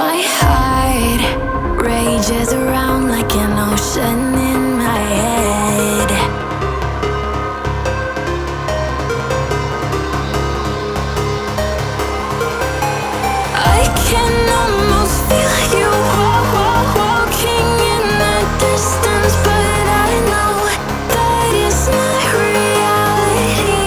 My heart rages around like an ocean in my head. I can almost feel you walking in the distance, but I know that it's not reality.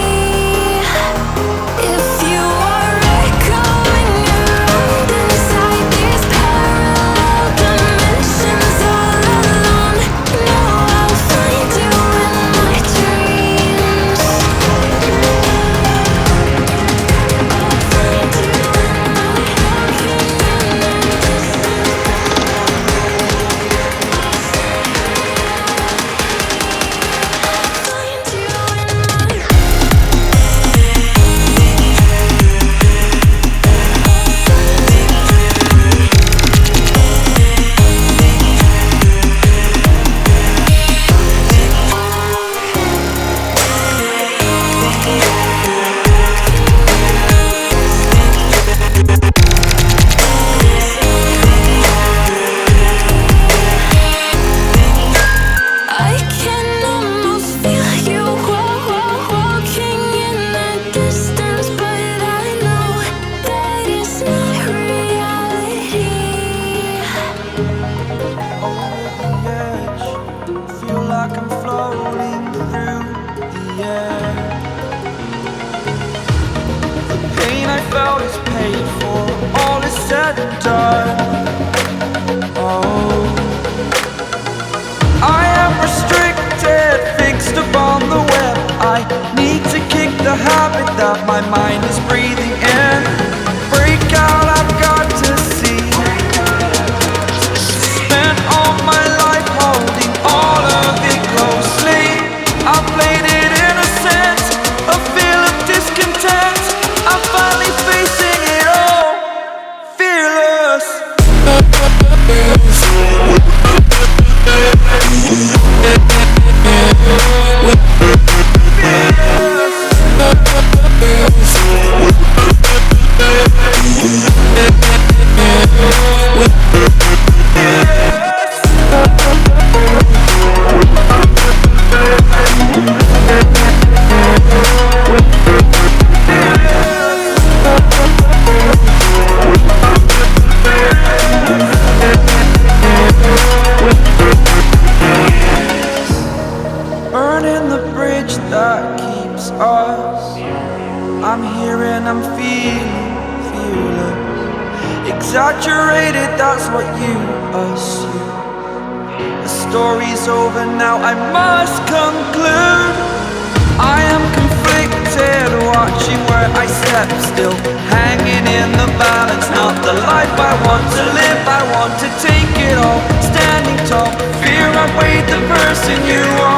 If you are echoing around inside these parallel dimensions all alone, know I'll find you in my dreams. I'll find you in my walking in the I can almost feel you walking in the distance, but I know that it's not reality. Over the edge, feel like I'm floating through the air. The pain I felt is paid for, all is said and done. Oh, I am restricted, fixed upon the web. I need to kick the habit that my mind is breathing in. Break out, I've got to see. Spent all my life holding all of it closely. I played it innocent, a feel of discontent. I'm finally facing it all, fearless. Burning the bridge that keeps us. I'm here and I'm feeling fearless. Exaggerated, that's what you assume. The story's over now, I must conclude. I am conflicted, watching where I step still, hanging in the balance. Not the life I want to live, I want to take it all. Standing tall, fear I weighed the person you are.